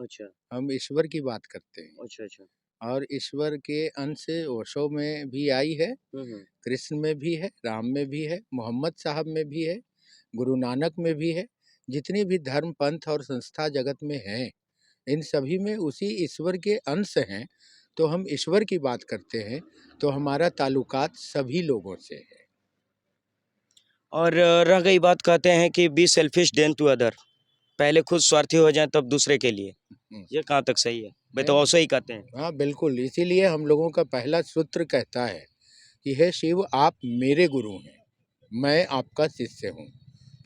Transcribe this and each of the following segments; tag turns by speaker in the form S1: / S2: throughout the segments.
S1: अच्छा,
S2: हम ईश्वर की बात करते हैं
S1: अच्छा, अच्छा।
S2: और ईश्वर के अंश ओशो में भी आई है,
S1: हुँ, हुँ।
S2: कृष्ण में भी है, राम में भी है, मोहम्मद साहब में भी है, गुरु नानक में भी है। जितनी भी धर्म, पंथ और संस्था जगत में हैं, इन सभी में उसी ईश्वर के अंश हैं। तो हम ईश्वर की बात करते हैं, तो हमारा ताल्लुकात सभी लोगों से है।
S1: और रह गई बात कहते हैं कि be selfish than to other पहले खुद स्वार्थी हो जाएँ तब दूसरे के लिए।
S2: हुँ,
S1: ये कहाँ तक सही है? वे
S2: नहीं,
S1: तो
S2: नहीं।
S1: ओशो ही कहते हैं।
S2: हाँ, बिल्कुल, इसीलिए हम लोगों का पहला सूत्र कहता है कि हे शिव, आप मेरे गुरु हैं, मैं आपका शिष्य हूँ।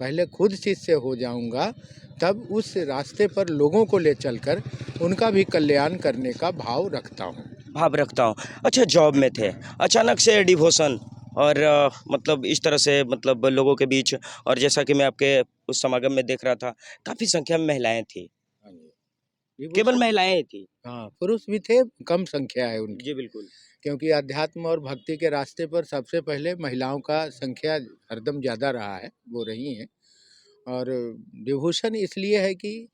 S2: पहले खुद शिष्य हो जाऊँगा, तब उस रास्ते पर लोगों को ले चलकर उनका भी कल्याण करने का भाव रखता हूँ।
S1: भाव रखता हूँ। अच्छा जॉब में थे, अचानक से डिवोशन और मतलब इस तरह से मतलब लोगों के बीच और जैसा कि मैं आपके उस समागम में देख रहा था, काफ़ी संख्या में महिलाएँ थीं,
S2: हाँ जी,
S1: केवल
S2: विभूषण।
S1: महिलाएँ थीं।
S2: हाँ, पुरुष भी थे, कम संख्या है उनकी,
S1: जी, बिल्कुल।
S2: क्योंकि अध्यात्म और भक्ति के रास्ते पर सबसे पहले महिलाओं का संख्या हरदम ज़्यादा रहा है, वो रही हैं। और डिवोशन इसलिए है कि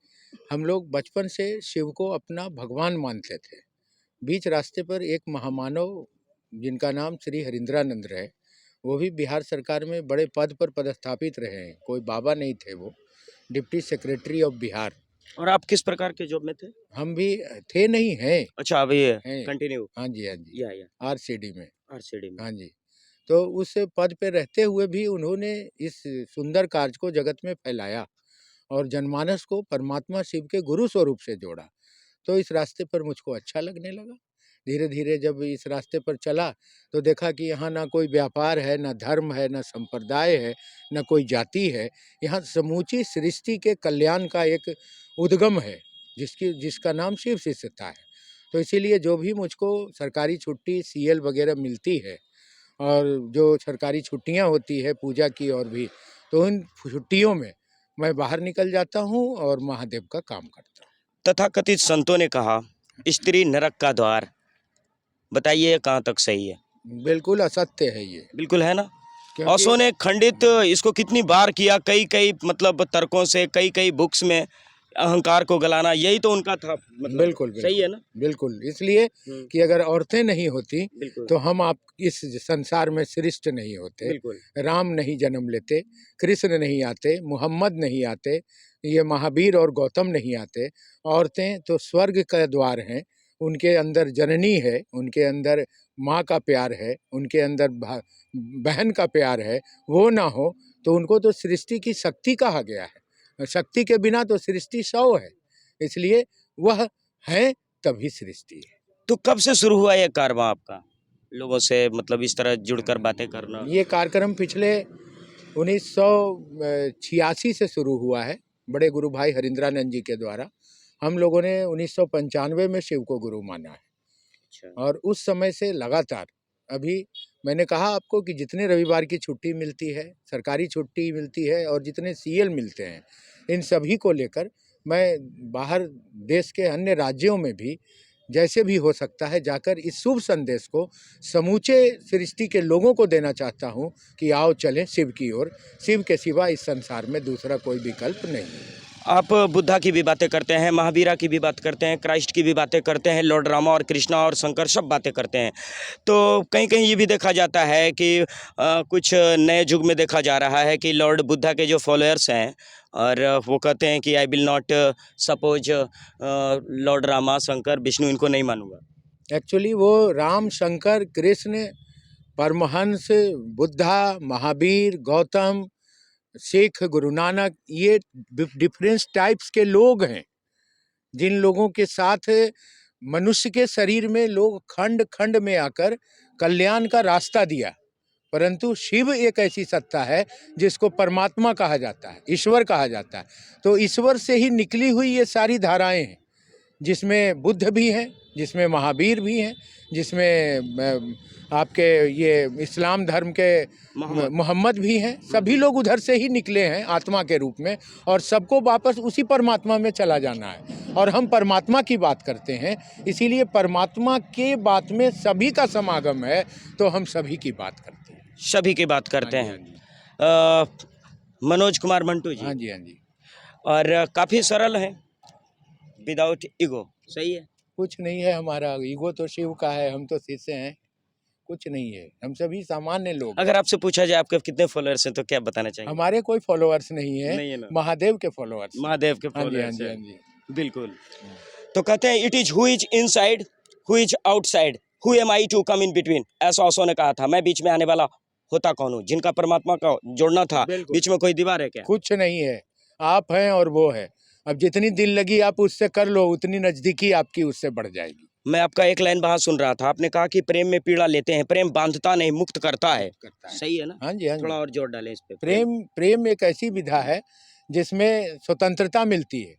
S2: हम लोग बचपन से शिव को अपना भगवान मानते थे। बीच रास्ते पर एक महामानव जिनका नाम श्री हरिंद्रानंद है, वो भी बिहार सरकार में बड़े पद पर पदस्थापित रहे हैं, कोई बाबा नहीं थे वो, डिप्टी सेक्रेटरी ऑफ बिहार।
S1: और आप किस प्रकार के जॉब में थे?
S2: हम भी थे नहीं हैं,
S1: अच्छा अभी
S2: हैं।
S1: कंटिन्यू
S2: हाँ जी, हाँ जी,
S1: या
S2: आरसीडी में।
S1: आरसीडी में।
S2: हाँ जी, तो उस पद पे रहते हुए भी उन्होंने इस सुंदर कार्य को जगत में फैलाया और जनमानस को परमात्मा शिव के गुरु स्वरूप से जोड़ा। तो इस रास्ते पर मुझको अच्छा लगने लगा। धीरे-धीरे जब इस रास्ते पर चला, तो देखा कि यहाँ ना कोई व्यापार है, ना धर्म है, ना संप्रदाय है, ना कोई जाति है। यहाँ समूची सृष्टि के कल्याण का एक उद्गम है, जिसका नाम शिव शिष्यता है। तो इसीलिए जो भी मुझको सरकारी छुट्टी, सीएल वगैरह मिलती है और जो सरकारी छुट्टियाँ होती है पूजा की और भी, तो उन छुट्टियों में मैं बाहर निकल जाता हूँ और महादेव का काम करता हूँ।
S1: तथाकथित संतों ने कहा, स्त्री नरक का द्वार। बताइए ये कहाँ तक सही है?
S2: बिल्कुल असत्य है ये,
S1: बिल्कुल है ना?
S2: क्योंकि
S1: ओशो ने खंडित इसको कितनी बार किया, कई-कई मतलब तर्कों से, कई-कई बुक्स में अहंकार को गलाना, यही तो उनका था मतलब
S2: बिल्कुल,
S1: सही
S2: बिल्कुल,
S1: है ना?
S2: बिल्कुल, इसलिए
S1: हुँ,
S2: कि अगर औरतें नहीं होती,
S1: बिल्कुल,
S2: तो हम आप इस संसार में सृष्ट नहीं होते,
S1: बिल्कुल।
S2: राम नहीं जन्म लेते, कृष्ण नहीं आते, मोहम्मद नहीं आते, ये महावीर और गौतम नहीं आते। औरतें तो स्वर्ग का द्वार हैं, उनके अंदर जननी है, उनके अंदर माँ का प्यार है, उनके अंदर बहन का प्यार है, वो ना हो, तो उनको तो सृष्टि की शक्ति कहा गया है। शक्ति के बिना तो सृष्टि शव है, इसलिए वह है तभी सृष्टि है।
S1: तो कब से शुरू हुआ ये कारवां आपका? लोगों से मतलब इस तरह जुड़कर बातें करना?
S2: ये कार्यक्रम पिछले 1986 से शुरू हुआ है, बड़े गुरु भाई हरिंद्रानंद जी के द्वारा। हम लोगों ने 1995 में शिव को गुरु माना है
S1: अच्छा,
S2: और उस समय से लगातार अभी मैंने कहा आपको कि जितने रविवार की छुट्टी मिलती है, सरकारी छुट्टी मिलती है और जितने सीएल मिलते हैं, इन सभी को लेकर मैं बाहर देश के अन्य राज्यों में भी जैसे भी हो सकता है जाकर इस शुभ संदेश को समूचे सृष्टि के लोगों को देना चाहता हूँ कि आओ चलें शिव की ओर। शिव के सिवा इस संसार में दूसरा कोई विकल्प नहीं है।
S1: आप बुद्धा की भी बातें करते हैं, महावीरा की भी बात करते हैं, क्राइस्ट की भी बातें करते हैं, लॉर्ड रामा और कृष्णा और शंकर सब बातें करते हैं। तो कहीं-कहीं ये भी देखा जाता है कि कुछ नए युग में देखा जा रहा है कि लॉर्ड बुद्धा के जो फॉलोअर्स हैं और वो कहते हैं कि I will not suppose Lord Rama, Shankar, Vishnu इनको नहीं मानूँगा।
S2: एक्चुअली वो राम, शंकर, कृष्ण, परमहंस, बुद्धा, महावीर, गौतम, सिख, गुरु नानक, ये डिफरेंस टाइप्स के लोग हैं, जिन लोगों के साथ मनुष्य के शरीर में लोग खंड-खंड में आकर कल्याण का रास्ता दिया। परंतु शिव एक ऐसी सत्ता है जिसको परमात्मा कहा जाता है, ईश्वर कहा जाता है। तो ईश्वर से ही निकली हुई ये सारी धाराएँ हैं, जिसमें बुद्ध भी हैं, जिसमें महावीर भी हैं, जिसमें आपके ये इस्लाम धर्म के
S1: मोहम्मद।
S2: मोहम्मद भी हैं। सभी लोग उधर से ही निकले हैं आत्मा के रूप में और सबको वापस उसी परमात्मा में चला जाना है और हम परमात्मा की बात करते हैं, इसीलिए परमात्मा के बात में सभी का समागम है, तो हम सभी की बात करते हैं।
S1: सभी की बात
S2: हाँ
S1: करते
S2: जी,
S1: हैं।
S2: हाँ जी।
S1: मनोज कुमार मंटू जी
S2: हाँ जी, हाँ जी।
S1: और काफ़ी सरल हैं, विदाउट ईगो, सही है?
S2: कुछ नहीं है हमारा, ईगो तो शिव का है, हम तो शिष्य हैं, कुछ नहीं है, हम सभी सामान्य लोग हैं।
S1: अगर आपसे पूछा जाए आपके कितने फॉलोअर्स हैं तो क्या बताना चाहेंगे?
S2: हमारे कोई फॉलोअर्स नहीं है,
S1: नहीं है ना?
S2: महादेव के फॉलोअर्स।
S1: महादेव के
S2: हाँ जी, हाँ
S1: फॉलोअर्स
S2: जी, हाँ
S1: हैं।
S2: जी।
S1: बिल्कुल। तो कहते हैं it is who is inside, who is outside, who am I to come in between, ऐसा ओशो ने कहा था। मैं बीच में आने वाला होता कौन हूँ? जिनका परमात्मा का जोड़ना था,
S2: बिल्कुल।
S1: बीच में कोई दीवार है क्या?
S2: कुछ नहीं है, आप हैं और वो है। अब जितनी दिल लगी आप उससे कर लो, उतनी नजदीकी आपकी उससे बढ़ जाएगी।
S1: मैं आपका एक लाइन वहां सुन रहा था, आपने कहा कि प्रेम में पीड़ा लेते हैं, प्रेम बांधता नहीं मुक्त करता है।
S2: करता है।
S1: सही है ना?
S2: हाँ जी, हाँ
S1: थोड़ा
S2: जी।
S1: और जोर डालें इस पे।
S2: प्रेम एक ऐसी विधा है जिसमें स्वतंत्रता मिलती है।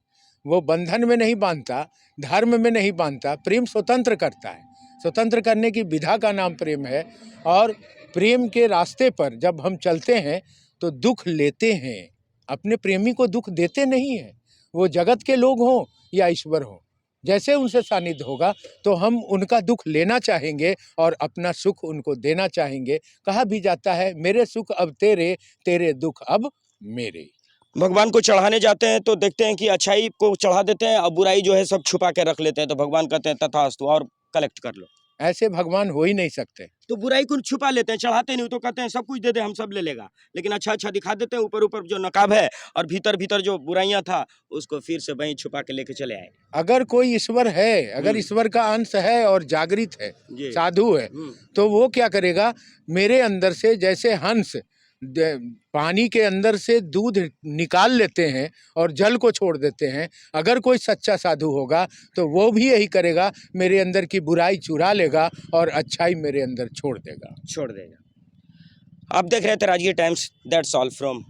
S2: वो बंधन में नहीं बांधता, धर्म में नहीं बांधता, प्रेम स्वतंत्र करता है। स्वतंत्र करने की विधा का नाम प्रेम है। और प्रेम के रास्ते पर जब हम चलते हैं तो दुख लेते हैं, अपने प्रेमी को दुख देते नहीं हैं। वो जगत के लोग हों या ईश्वर हों, जैसे उनसे सानिध्य होगा तो हम उनका दुख लेना चाहेंगे और अपना सुख उनको देना चाहेंगे। कहा भी जाता है, मेरे सुख अब तेरे, तेरे दुख अब मेरे।
S1: भगवान को चढ़ाने जाते हैं तो देखते हैं कि अच्छाई को चढ़ा देते हैं और बुराई जो है सब छुपा के रख लेते हैं, तो भगवान कहते हैं तथास्तु और कलेक्ट कर लो।
S2: ऐसे भगवान हो ही नहीं सकते।
S1: तो बुराई को छुपा लेते हैं, चढ़ाते नहीं, तो कहते हैं सब कुछ दे दे, हम सब ले लेगा। लेकिन अच्छा अच्छा दिखा देते हैं, ऊपर ऊपर जो नकाब है और भीतर भीतर जो बुराइयां था उसको फिर से वहीं छुपा के लेके चले आए।
S2: अगर कोई ईश्वर है, अगर ईश्वर का अंश है और जागृत है,
S1: जी।
S2: साधु है, तो वो क्या करेगा, मेरे अंदर से जैसे हंस पानी के अंदर से दूध निकाल लेते हैं और जल को छोड़ देते हैं, अगर कोई सच्चा साधु होगा तो वो भी यही करेगा, मेरे अंदर की बुराई चुरा लेगा और अच्छाई मेरे अंदर छोड़ देगा।
S1: आप देख रहे थे Rajgir times. That's all from